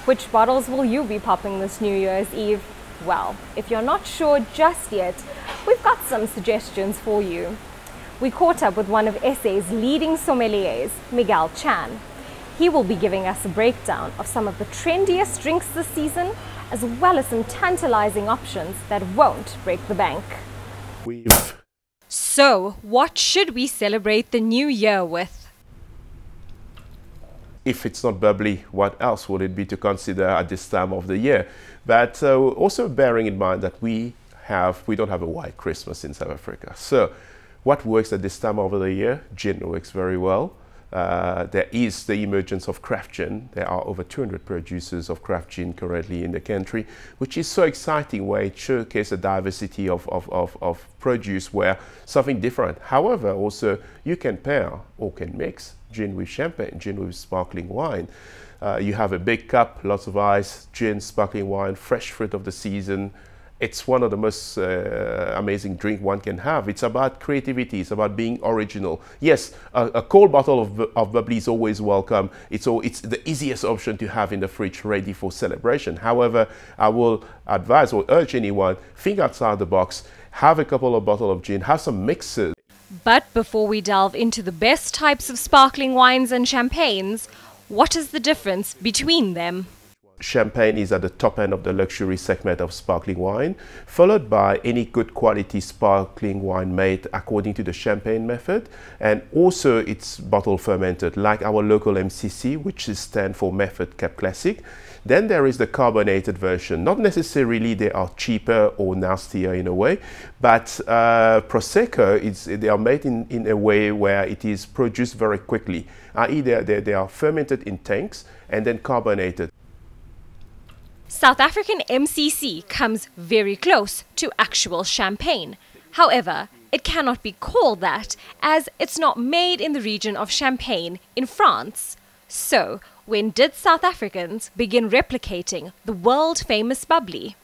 Which bottles will you be popping this New Year's Eve? Well, if you're not sure just yet, we've got some suggestions for you. We caught up with one of SA's leading sommeliers, Miguel Chan. He will be giving us a breakdown of some of the trendiest drinks this season, as well as some tantalizing options that won't break the bank. So, what should we celebrate the new year with? If it's not bubbly, what else would it be to consider at this time of the year? But also bearing in mind that we don't have a white Christmas in South Africa. So what works at this time of the year? Gin works very well. There is the emergence of craft gin. There are over 200 producers of craft gin currently in the country, which is so exciting, where it showcases a diversity of produce, where something different. However, also you can pair or can mix gin with champagne, gin with sparkling wine. You have a big cup, lots of ice, gin, sparkling wine, fresh fruit of the season. It's one of the most amazing drink one can have. It's about creativity. It's about being original. Yes, a cold bottle of bubbly is always welcome. It's the easiest option to have in the fridge, ready for celebration. However, I will advise or urge anyone, think outside the box, have a couple of bottles of gin, have some mixes. But before we delve into the best types of sparkling wines and champagnes, what is the difference between them? Champagne is at the top end of the luxury segment of sparkling wine, followed by any good quality sparkling wine made according to the champagne method, and also it's bottle fermented, like our local MCC, which stands for Method Kept Classic. Then there is the carbonated version. Not necessarily they are cheaper or nastier in a way, but Prosecco, they are made in a way where it is produced very quickly, i.e. they are fermented in tanks and then carbonated. South African MCC comes very close to actual champagne. However, it cannot be called that, as it's not made in the region of Champagne in France. So, when did South Africans begin replicating the world-famous bubbly?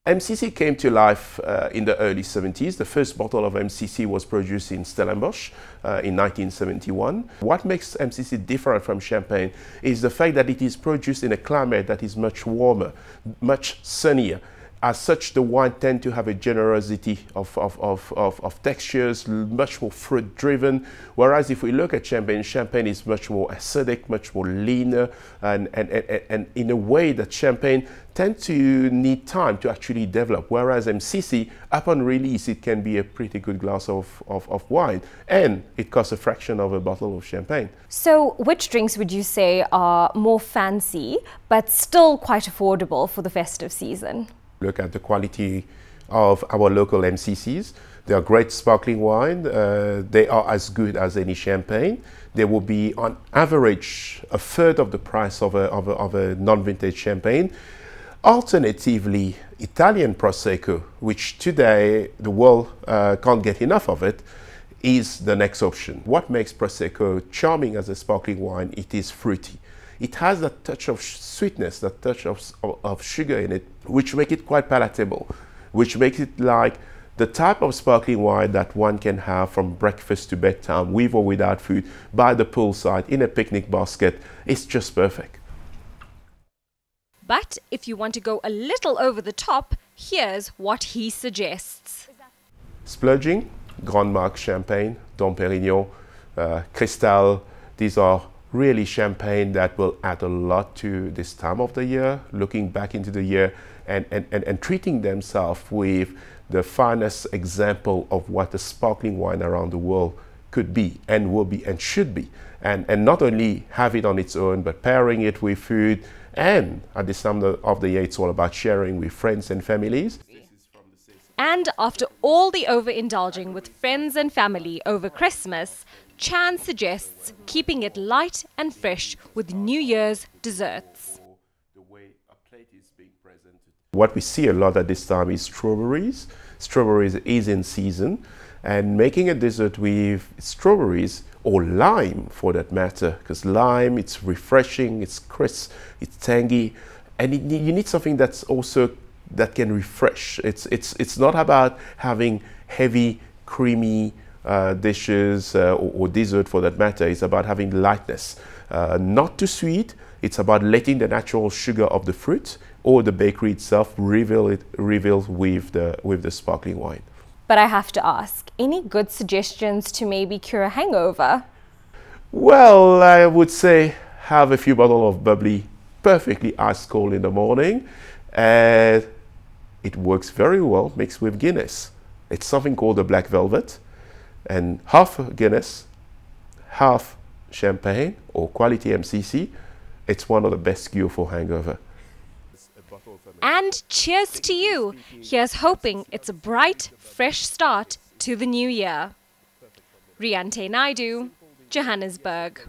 MCC came to life in the early 70s. The first bottle of MCC was produced in Stellenbosch in 1971. What makes MCC different from champagne is the fact that it is produced in a climate that is much warmer, much sunnier. As such, the wine tend to have a generosity of textures, much more fruit-driven. Whereas if we look at champagne, champagne is much more acidic, much more leaner, and in a way that champagne tends to need time to actually develop. Whereas MCC, upon release, it can be a pretty good glass of wine, and it costs a fraction of a bottle of champagne. So, which drinks would you say are more fancy, but still quite affordable for the festive season? Look at the quality of our local MCCs. They are great sparkling wine. They are as good as any champagne. They will be on average a third of the price of a non-vintage champagne. Alternatively, Italian Prosecco, which today the world can't get enough of it, is the next option. What makes Prosecco charming as a sparkling wine? It is fruity. It has that touch of sweetness, that touch of sugar in it, which make it quite palatable, which makes it like the type of sparkling wine that one can have from breakfast to bedtime, with or without food, by the poolside, in a picnic basket. It's just perfect. But if you want to go a little over the top, here's what he suggests. Splurging, Grand Marque Champagne, Dom Pérignon, Cristal, these are really champagne that will add a lot to this time of the year, looking back into the year and treating themselves with the finest example of what a sparkling wine around the world could be and will be and should be. And not only have it on its own, but pairing it with food. And at this time of the year, it's all about sharing with friends and families. And after all the overindulging with friends and family over Christmas, Chan suggests keeping it light and fresh with New Year's desserts. What we see a lot at this time is strawberries. Strawberries is in season, and making a dessert with strawberries or lime for that matter, because lime, it's refreshing, it's crisp, it's tangy, and you need something that's also that can refresh. It's not about having heavy, creamy dishes or dessert for that matter. It's about having lightness. Not too sweet. It's about letting the natural sugar of the fruit or the bakery itself reveal with the sparkling wine. But I have to ask, any good suggestions to maybe cure a hangover? Well, I would say have a few bottles of bubbly, perfectly ice cold in the morning, and it works very well mixed with Guinness. It's something called the black velvet, and half Guinness, half champagne or quality MCC. It's one of the best cure for hangover. And cheers to you. Here's hoping it's a bright, fresh start to the new year. Riante Naidoo, Johannesburg.